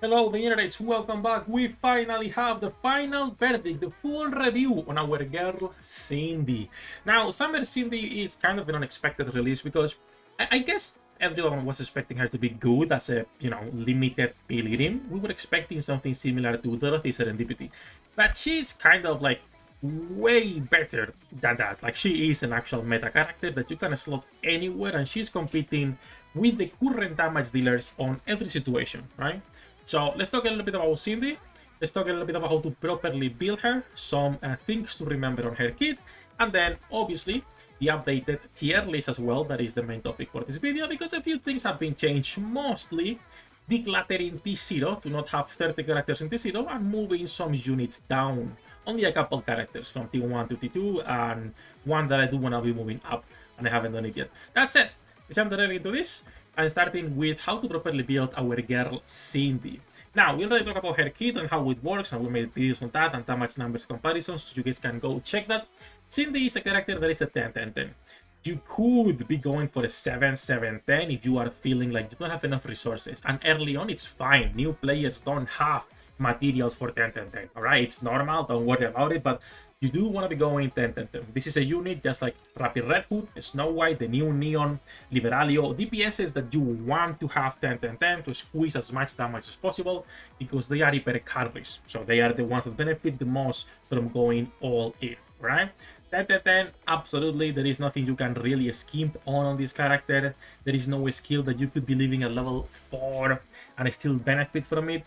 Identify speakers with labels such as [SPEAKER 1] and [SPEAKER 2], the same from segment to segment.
[SPEAKER 1] Hello, the internets, welcome back. We finally have the final verdict, the full review on our girl Cindy. Now, Summer Cindy is kind of an unexpected release because I guess everyone was expecting her to be good as a, limited pilgrim. We were expecting something similar to Dorothy Serendipity, but she's kind of like way better than that. Like, she is an actual meta character that you can slot anywhere, and she's competing with the current damage dealers on every situation, right? So let's talk a little bit about Cindy. Let's talk a little bit about how to properly build her, some things to remember on her kit, and then obviously the updated tier list as well. That is the main topic for this video because a few things have been changed, mostly decluttering T0 to not have 30 characters in T0 and moving some units down. Only a couple characters from T1 to T2 and one that I do want to be moving up and I haven't done it yet. That's it. Let's jump directly into this. And starting with how to properly build our girl Cindy. Now, we already talked about her kit and how it works, and we made videos on that and damage numbers comparisons, so you guys can go check that. Cindy is a character that is a 10-10-10. You could be going for a 7-7-10 if you are feeling like you don't have enough resources. And early on, it's fine. New players don't have materials for 10-10-10. Alright, it's normal, don't worry about it, but you do want to be going 10-10-10. This is a unit just like Rapid Red Hood, Snow White, the new Neon, Liberalio, DPSs that you want to have 10-10-10 to squeeze as much damage as possible because they are hyper carries. So they are the ones that benefit the most from going all in, right? 10-10-10, absolutely. There is nothing you can really skimp on this character. There is no skill that you could be leaving at level 4 and still benefit from it.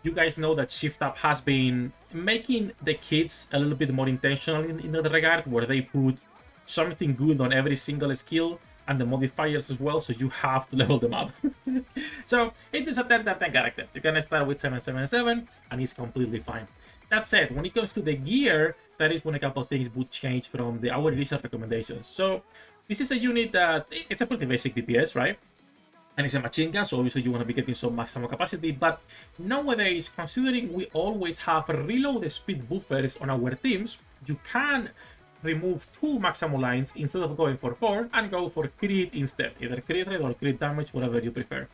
[SPEAKER 1] You guys know that Shift Up has been making the kits a little bit more intentional in that regard, where they put something good on every single skill and the modifiers as well, so you have to level them up. So it is a 10-10-10 character. You can start with 7-7-7 and it's completely fine. That said, when it comes to the gear, that is when a couple of things would change from our initial recommendations. So this is a unit that it's a pretty basic DPS, right? And it's a machine gun, so obviously you want to be getting some maximum capacity, but nowadays, considering we always have reload speed buffers on our teams, you can remove 2 maximum lines instead of going for 4 and go for crit instead, either crit rate or crit damage, whatever you prefer.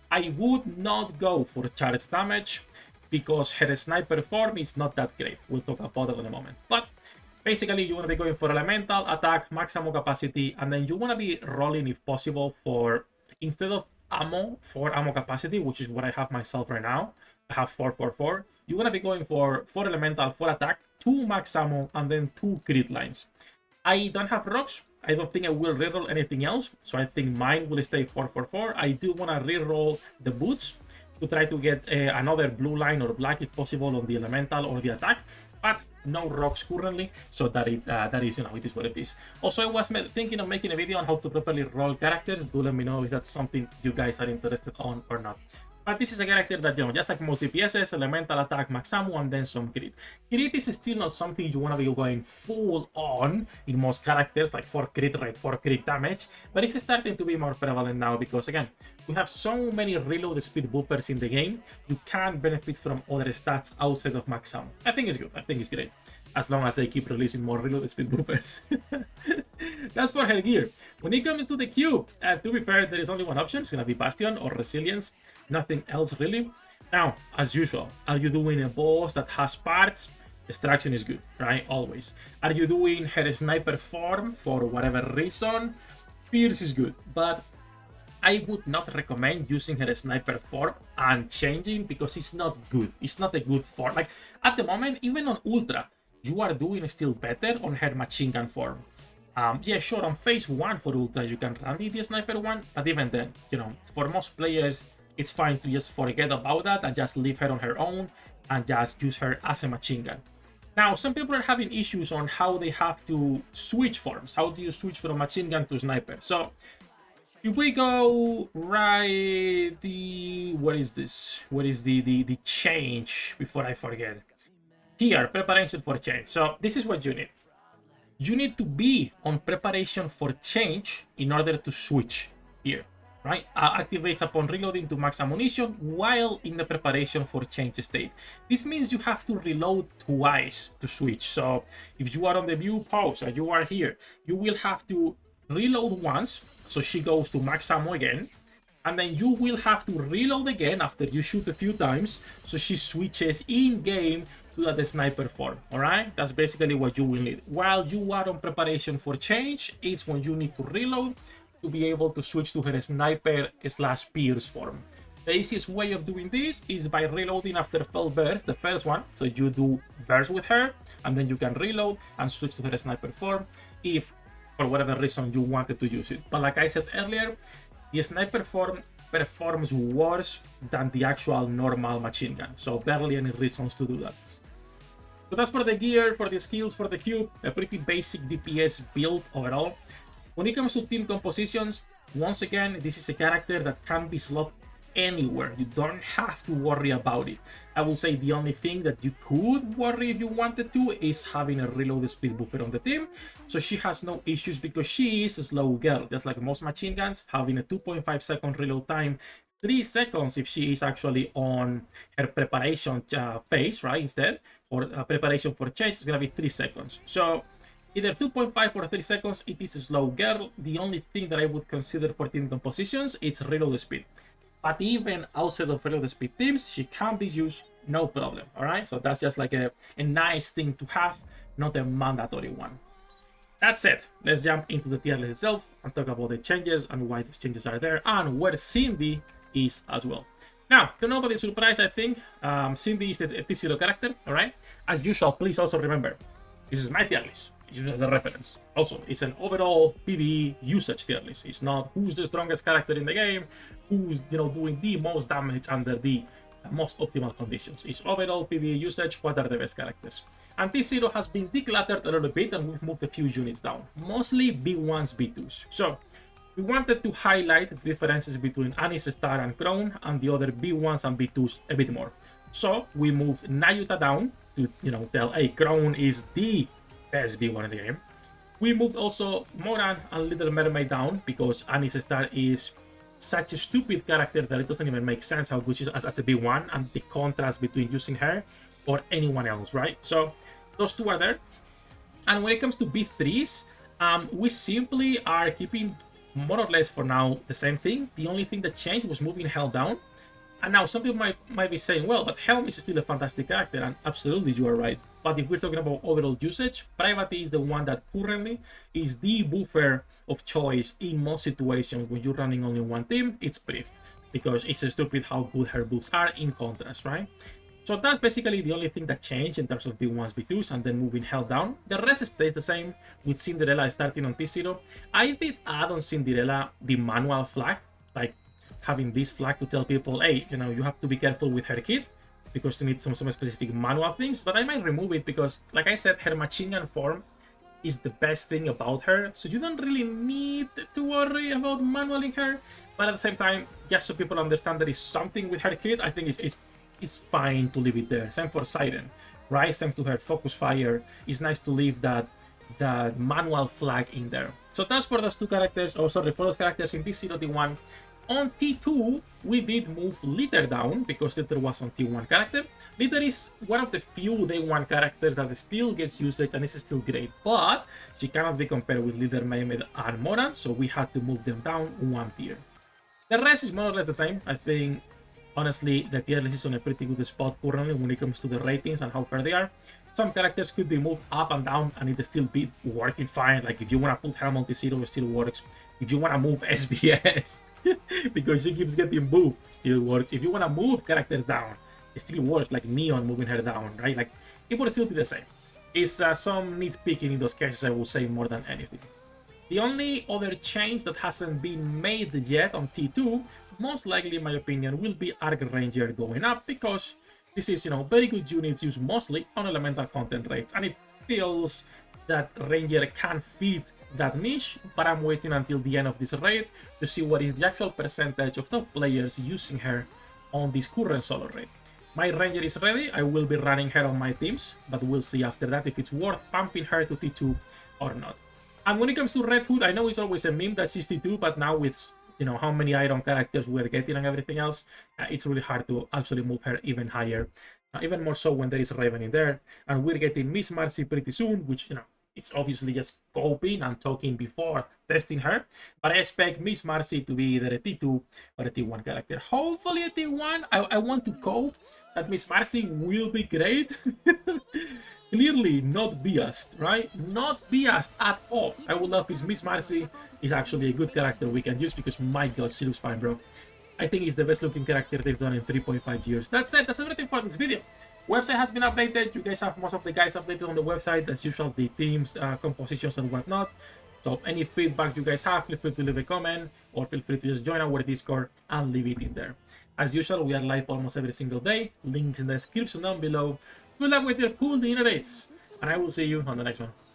[SPEAKER 1] I would not go for charge damage because her sniper form is not that great. We'll talk about it in a moment. But basically, you want to be going for elemental attack, maximum capacity, and then you want to be rolling, if possible, for instead of ammo, 4 ammo capacity, which is what I have myself right now. I have 4-4-4. You want to be going for 4 elemental, 4 attack, 2 max ammo, and then 2 crit lines. I don't have rocks. I don't think I will reroll anything else, so I think mine will stay 4-4-4. I do want to reroll the boots to try to get another blue line or black if possible on the elemental or the attack, but no rocks currently, so that is, it is what it is. Also, I was thinking of making a video on how to properly roll characters. Do let me know if that's something you guys are interested on or not. But this is a character that, just like most DPSs, elemental attack, max ammo, and then some crit. Crit is still not something you want to be going full on in most characters, like for crit rate, for crit damage, but it's starting to be more prevalent now because, again, we have so many reload speed buffers in the game, you can benefit from other stats outside of max ammo. I think it's good, I think it's great, as long as they keep releasing more reload speed buffers. That's for her gear. When it comes to the Q, to be fair, there is only one option. It's going to be Bastion or Resilience. Nothing else really. Now, as usual, are you doing a boss that has parts? Extraction is good, right? Always. Are you doing her sniper form for whatever reason? Pierce is good, but I would not recommend using her sniper form and changing because it's not good. It's not a good form. Like, at the moment, even on Ultra, you are doing still better on her machine gun form. Yeah, sure, on phase 1 for Ultra, you can run the sniper one, but even then, for most players, it's fine to just forget about that and just leave her on her own and just use her as a machine gun. Now, some people are having issues on how they have to switch forms. How do you switch from machine gun to sniper? So, if we go right, what is this? What is the change before I forget? Here, preparation for change. So, this is what you need. You need to be on preparation for change in order to switch here, right? Activates upon reloading to max ammunition while in the preparation for change state. This means you have to reload twice to switch. So if you are on the view pause and you are here, you will have to reload once, so she goes to max ammo again, and then you will have to reload again after you shoot a few times, so she switches in-game to the sniper form. Alright, that's basically what you will need. While you are on preparation for change, it's when you need to reload to be able to switch to her sniper slash pierce form. The easiest way of doing this is by reloading after fell burst, the first one. So you do burst with her, and then you can reload and switch to her sniper form if for whatever reason you wanted to use it. But like I said earlier, the sniper form performs worse than the actual normal machine gun, so barely any reasons to do that. So that's for the gear, for the skills, for the cube, a pretty basic DPS build overall. When it comes to team compositions, once again, this is a character that can be slotted anywhere. You don't have to worry about it. I will say the only thing that you could worry if you wanted to is having a reload speed buffer on the team. So she has no issues because she is a slow girl. Just like most machine guns, having a 2.5 second reload time, 3 seconds if she is actually on her preparation phase, right? Instead, or preparation for change, it's gonna be 3 seconds. So either 2.5 or 3 seconds, it is a slow girl. The only thing that I would consider for team compositions is reload speed. But even outside of reload speed teams, she can be used, no problem. All right, so that's just like a nice thing to have, not a mandatory one. That said, let's jump into the tier list itself and talk about the changes and why those changes are there and where Cindy is as well. Now, to nobody's surprise, I think Cindy is a T0 character. All right, as usual, please also remember this is my tier list. Use it as a reference. Also, it's an overall PvE usage tier list. It's not who's the strongest character in the game, who's doing the most damage under the most optimal conditions. It's overall PvE usage. What are the best characters? And T0 has been decluttered a little bit, and we've moved a few units down, mostly B1s, B2s. So we wanted to highlight the differences between Annie's Star and Crown and the other B1s and B2s a bit more. So we moved Nayuta down to tell, hey, Crown is the best B1 in the game. We moved also Moran and Little Mermaid down because Annie's Star is such a stupid character that it doesn't even make sense how good she is as a B1 and the contrast between using her or anyone else, right? So those two are there. And when it comes to B3s, we simply are keeping more or less for now the same thing. The only thing that changed was moving Hell down. And now some people might be saying, well, but Helm is still a fantastic character, and absolutely you are right. But if we're talking about overall usage, Private is the one that currently is the buffer of choice in most situations. When you're running only one team, it's Brief, because it's stupid how good her buffs are in contrast, right? So that's basically the only thing that changed in terms of B1s, B2s, and then moving Hell down. The rest stays the same, with Cinderella starting on T0. I did add on Cinderella the manual flag, like having this flag to tell people, hey, you have to be careful with her kit because you need some specific manual things, but I might remove it because, like I said, her machine gun form is the best thing about her, so you don't really need to worry about manualing her. But at the same time, just so people understand there is something with her kit, I think it's fine to leave it there. Same for Siren, right? Same to her focus fire. It's nice to leave that manual flag in there. So that's for those two characters, for those characters in T0, T1. On T2, we did move Litter down because Litter was on T1 character. Litter is one of the few Day 1 characters that still gets usage and is still great, but she cannot be compared with Little Mermaid and Moran, so we had to move them down one tier. The rest is more or less the same. I think, honestly, the tier list is on a pretty good spot currently when it comes to the ratings and how fair they are. Some characters could be moved up and down and it still be working fine. Like if you want to put Helm on T0, it still works. If you want to move SBS because she keeps getting moved, still works. If you want to move characters down, it still works, like Neon moving her down, right? Like it would still be the same. It's some nitpicking in those cases, I will say, more than anything. The only other change that hasn't been made yet on T2, most likely in my opinion, will be Arc Ranger going up because this is, very good units used mostly on elemental content rates, and it feels that Ranger can fit that niche, but I'm waiting until the end of this raid to see what is the actual percentage of top players using her on this current solo raid. My Ranger is ready, I will be running her on my teams, but we'll see after that if it's worth pumping her to T2 or not. And when it comes to Red Hood, I know it's always a meme that she's T2, but now with how many iron characters we're getting and everything else, it's really hard to actually move her even higher, even more so when there is Raven in there, and we're getting Miss Marcy pretty soon, which it's obviously just coping and talking before testing her. But I expect Miss Marcy to be either a T2 or a T1 character. Hopefully a T1. I want to cope that Miss Marcy will be great. Clearly not biased, right? Not biased at all. I would love if Miss Marcy is actually a good character we can use because my god, she looks fine, bro. I think it's the best looking character they've done in 3.5 years. That's it. That's everything for this video. Website has been updated. You guys have most of the guys updated on the website. As usual, the teams, compositions, and whatnot. So any feedback you guys have, feel free to leave a comment or feel free to just join our Discord and leave it in there. As usual, we are live almost every single day. Links in the description down below. Good luck with your pool dinner dates, and I will see you on the next one.